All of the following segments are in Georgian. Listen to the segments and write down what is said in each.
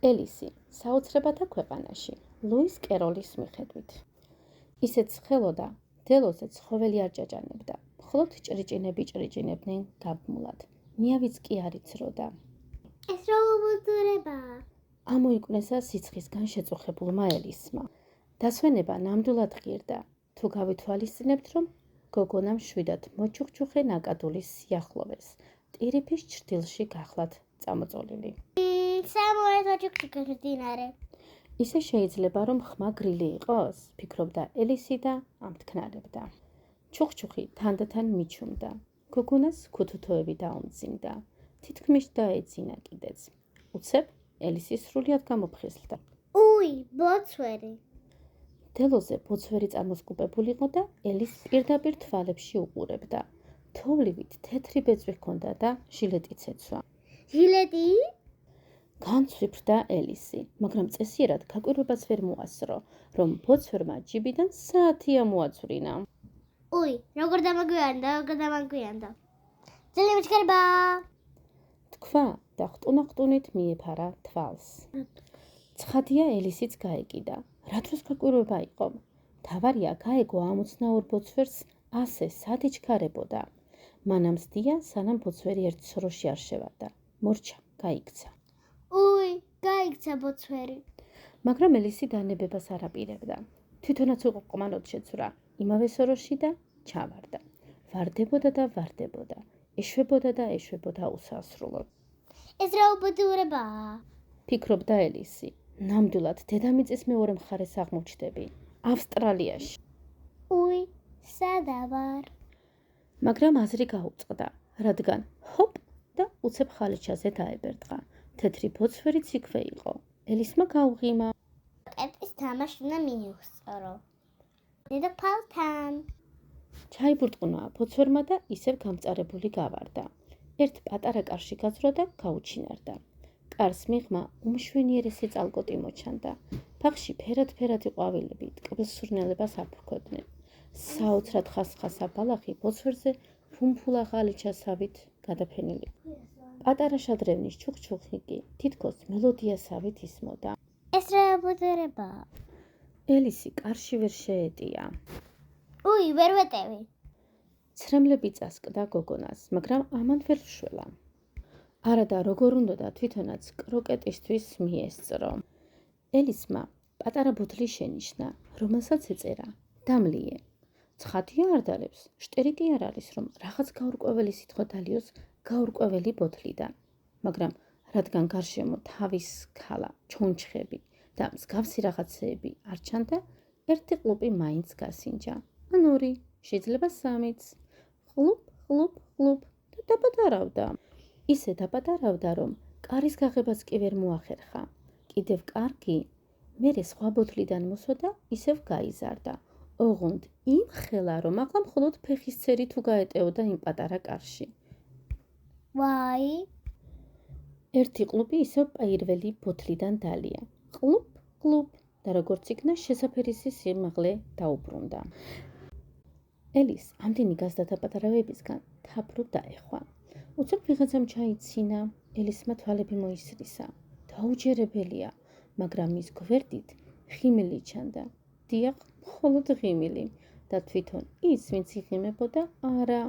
ელისი საოცრებათა ქვეყანაში ლუის კეროლის მიხედვით. ისეც ხელოდა, დელოზე ცხოველი არ ჭაჭანებდა, მხოლოდ ჭრიჭინები ჭრიჭინებდნენ გაბმულად. ნიავიც კი არ იცროდა. ეს რა უბედურებაა? ამოიკვნესა სიცხისგან შეწუხებულმა ელისმა. დასვენება ნამდვილად ღირდა, თუ გავითვალისწინებთ, რომ გოგონა მშვიდად მოჩუქჩუხე ნაკადულის სიახლოვეს, ტირიფის ჩრდილში გახლავთ წამოწოლილი. სამოერთ ოჩუქჩუქე მდინარე. ისე შეიძლება, რომ ხმა გრილი იყოს, ფიქრობდა ელისი და ამთქნარებდა. ჩუქჩუხი თანდათან მიჩუმდა. გოგონას ქუთუთოები დაუმძიმდა. თითქმის დაეძინა კიდეც. უცებ ელისი სრულიად გამოფხიზლდა. უი, ბოცვერი. დელოზე ბოცვერი წარმოსკუპებულიყო და ელის პირდაპირ თვალებში უყურებდა. თოვლივით თეთრი ბეწვი ჰქონდა და ჟილეტიც ეცვა. ჟილეტი? განცვიფრდა ელისი, მაგრამ წესიერად გაკვირვებას ვერ მოასწრო, რომ ბოცვერმა ჯიბიდან საათია მოაცვლინა. უი, როგორ დამაგვიანდა. ძელი მიჩქერება. თქვა და ხტუნახტუნით მიეფარა თვალს. ცხადია ელისიც გაეკიდა. რა დროს გაკვირვება იყო? თავარია გაეგო ამოცნაურ ბოცვერს ასე სად იჩქარებოდა. მანამ სდია, სანამ ბოცვერი ერთ სოროში არ შევარდა. მორჩა, გაიქცა. უი, გაიქცა ბოცვერი. მაგრამ ელისი დანებებას არ აპირებდა. თვითონაც უყოყმანოდ შეცვრა იმავე სოროში და ჩავარდა. ვარდებოდა და ვარდებოდა. ეშვებოდა და ეშვებოდა უსასრულოდ. ეს რა უბედურებაა? ფიქრობდა ელისი. ნამდვილად დედამიწის მეორე მხარეს აღმოჩნდები, ავსტრალიაში. უი, სადა ვარ? მაგრამ აზრი გაუწყდა, რადგან ჰოპ და უცებ ხალიჩაზე დაებერტყა. თეთრი ბოცვერიც იქვე იყო. ელისმა გაუღიმა. კეტის თამაში უნდა მიუსწრო. დედოფალთან. ჩაიბურტყნა ბოცვერმა და ისევ გამწარებული გავარდა. ერთ პატარა კარში გაწვდა და გაუჩინარდა. კარს მიღმა უმშვენიერესი წალკოტი მოჩანდა. ფახში ფერად-ფერადი ყვავილები ტკბილსურნელებას აფრქვევდნენ. საოცრად ხასხასა ბალახი ბოცვერზე ფუმფულა ხალიჩასავით გადაფენილი. პატარა შადრევნის ჩუქჩუხი კი თითქოს მელოდიასავით ისმოდა. ეს რა უბედურებაა? ელისი კარში ვერ შეეტია. უი, ვერ ვეტევი. ცრემლები წასკდა გოგონას, მაგრამ ამან ვერ შველა. არადა როგორ უნდოდა თვითონაც კროკეტისთვის მიესწრო. ელისმა პატარა ბოთლი შენიშნა, რომელსაც ეწერა დამლიე. ცხადია არ დალებს, შტერი კი არ არის, რომ რაღაც გაურკვეველი სიტყვა დალიოს გაურკვეველი ბოთლიდან. მაგრამ რადგან გარშემო თავის ქალა, ჩონჩხები და მსგავსი რაღაცეები არ ჩანდა, ერთი ყლუპი მაინც გასინჯა. ან ორი, შეიძლება სამიც. ყლუპ, ყლუპ, ყლუპ და დაპატარავდა. ისე დაპატარავდა, რომ კარის გაღებაც კი ვერ მოახერხა. კიდევ კარგი, მერე სხვა ბოთლიდან მოსვა და ისევ გაიზარდა. ოღონდ იმხელა, რომ ახლა მხოლოდ ფეხის ცერი თუ გაეტეოდა იმ პატარა კარში. ვაი, ერთი ყლუპი ისევ პირველი ბოთლიდან დალია. ყლუპ, ყლუპ და როგორც იქნა შესაფერისი სიმაღლე დაუბრუნდა. ელის ამდენი გაზდათა პატარავებისგან თაფლო დაეხვა. უცებ ვიღაცამ ჩაიცინა, ელისმა თვალები მოისრისა. დაუჯერებელია, მაგრამ მის გვერდით ღიმილი ჩანდა. დიახ, მხოლოდ ღიმილი და თვითონ ის, ვინც იღიმებოდა, არა,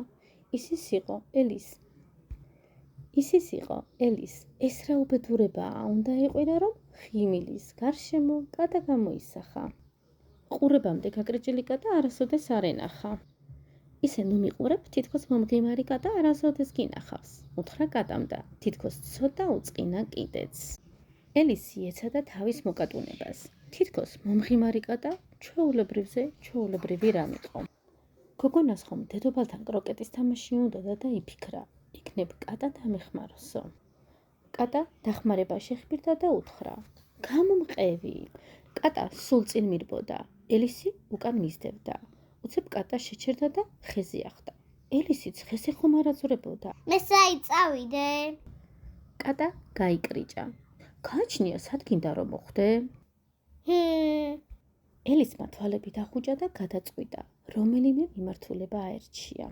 ისის იყო ელის. ეს რა უბედურებაა, უნდა იყვირა, რომ ღიმილის გარშემო კატა გამოისახა. ყურებამდე გაკრეჭილი კატა არასოდეს არ ენახა. ისე ნუ მიყურებ, თითქოს მომღიმარი კატა არასოდეს გინახავს. უთხრა კატამ და თითქოს ცოტა უწყინა კიდეც. ელისი ეცადა თავის მოკატუნებას. თითქოს მომღიმარი კატა ჩვეულებრივი რამ იყო. გოგონას ხომ დედოფალთან კროკეტის თამაში უნდოდა და იფიქრა, იქნებ კატა დამეხმაროსო. კატა დახმარება შეჰპირდა და უთხრა, გამომყევი. კატა სულ წინ მირბოდა, ელისი უკან მისდევდა. უცებ კატა შეჩერდა და ხეზე ახდა. ელისიც ხეზე ხომ არ აძვრებოდა. მე წავიდე. კატა გაიკრიჭა. გააჩნია სად გინდა რომ მოხვდე? ელისმა თვალები დახუჭა და გადაწყვიტა, რომელიმე მიმართულება აერჩია.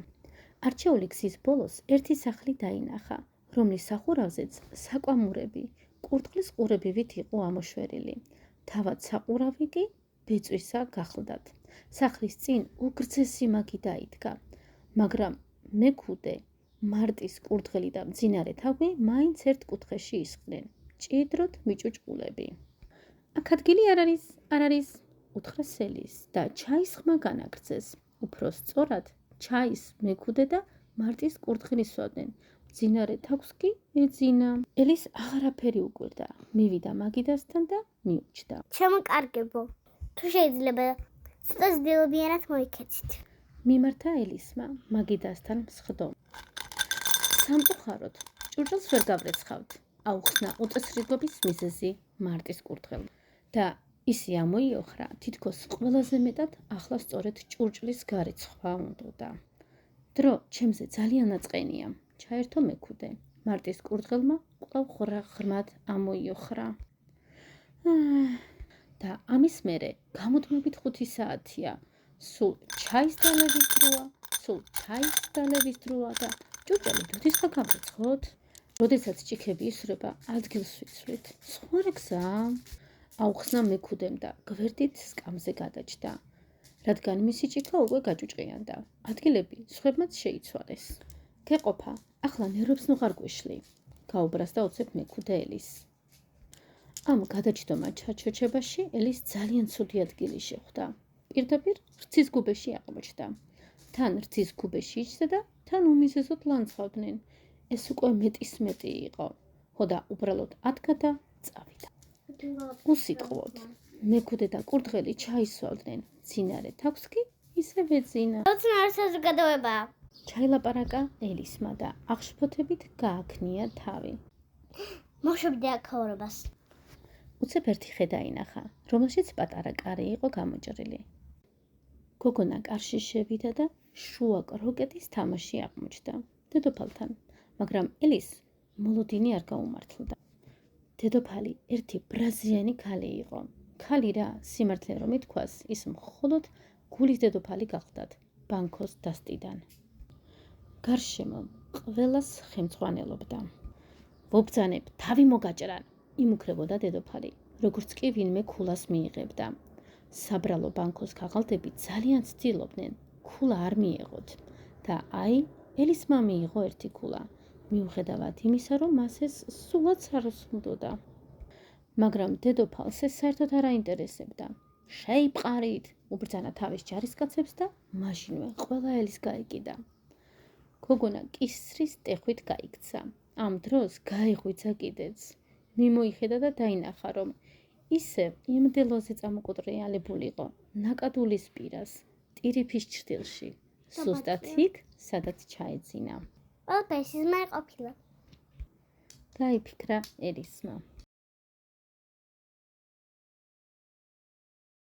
არჩეული გზის ბოლოს ერთი სახლი დაინახა, რომლის სახურავზეც საკვამურები, კურდღლის ყურებივით იყო ამოშვერილი. თავად საყურავი კი ბეწვისა გახლდათ. სახლის წინ უგრძესი მაგი დაიდგა, მაგრამ მექუდე, მარტის კურდღელი და მძინარე თავი მაინც ერთ კუთხეში ისხდნენ, ჭიდროდ მიჭუჭყულები. აქ ადგილი არ არის, უთხრა სელის და ჩაის ხმა განაგრძეს. უფრო სწორად, ჩაის მექუდე და მარტის კურდღელი სვავდნენ. მძინარე თავს კი ეძინა. ელის აღარაფერი უკვირდა. მივიდა მაგიდასთან და მიუჩდა. ჩემკარგებო, თუ შეიძლება ცოტა ძილობიანად მოიქეცით. მიმართა ელისმა მაგიდასთან მსხდომ. სამწუხაროდ, ჭურჭელს ვერ გავრეცხავთ. აუხსნა უწესრიგობის მიზეზი მარტის კურდღელმა და ისი ამოიოხრა, თითქოს ყველაზე მეტად ახლა სწორედ ჭურჭლის გარეცხვა უნდოდა. დრო ჩემზე ძალიან აწყენია, ჩაერთო მექუდე. მარტის კურდღელმა კვლავ ღრმად ამოიოხრა. და ამის მერე გამუდმებით 5 საათია. სულ ჩაის დალევის დროა და ჭურჭელი დუდის ხა გამრეცხოთ. როდესაც ჭიქები ისვრება, ადგილს ვიცვლით. სხვა რა გზაა? აუხსნა მექუდემ და გვერდით სკამზე გადაჯდა, რადგან მისი ჭიქა უკვე გაჭუჭყიანდა. ადგილები სხვებმაც შეიცვალეს. გეყოფა, ახლა ნერვებს ნუღარ გვეშლი, გაუბრასდა ოცებ მექუდე ელის. ამ გადაჯდომა ჩაჩოჩებაში ელის ძალიან ცუდი ადგილი შეხვდა. პირდაპირ რძის გუბეში აღმოჩნდა. თან რძის გუბეში იჯდა და თან უმიზეზოდ ლანძღავდნენ. ეს უკვე მეტი იყო. ხოდა უბრალოდ ადგა და წავიდა. უსიტყვოდ, მექუდე და კურდღელი ჩაისვავდნენ. მძინარე თავს კი ისევ ეძინა. ოცნარ საზოგადოება. ჩაილაპარაკა ელისმა და აღშფოთებით გააქნია თავი. მოშობდი აქაურებას. უცებ ერთი ხე დაინახა, რომელშიც პატარა კარი იყო გამოჭრილი. გოგონა კარში შევიდა და შუა კროკეტის თამაში აღმოჩნდა დედოფალთან, მაგრამ ელის მოლოდინი არ გაუმართლდა. დედოფალი ერთი ბრაზიანი ქალი იყო. ქალი რა, სიმართლე რომ ითქვას, ის მხოლოდ გულის დედოფალი გახლდათ, ბანქოს დასტიდან. გარშემო ყველას ხემძღვანელობდა. ვობძანებ, თავი მოგაჭრან, იმუქრებოდა დედოფალი, როგორც კი ვინმე ქულას მიიღებდა. საბრალო ბანქოს ქაღალდები ძალიან ცდილობდნენ, ქულა არ მიეღოთ და აი, ელისმა მიიღო ერთი ქულა, მიუხედავად იმისა, რომ მას ეს სულაც არ უსმდოდა. მაგრამ დედოფალს ეს საერთოდ არ აინტერესებდა. შეიპყარით, უბრძანა თავის ჯარისკაცებს და მაშინვე ყველა ელის გაიკიდა. გოგონა კისრის ტეხვით გაიქცა. ამ დროს გაიღვიძა კიდეც. მიმოიხედა და დაინახა, რომ ისევ იმდელოზე წამოკოტრიალებულიყო, ნაკადულის პირას, ტირიფის ჩრდილში, სუსტად იქ, სადაც ჩაეძინა. ყველაფერი სიზმარი ყოფილა. გაიფიქრა ელისმა.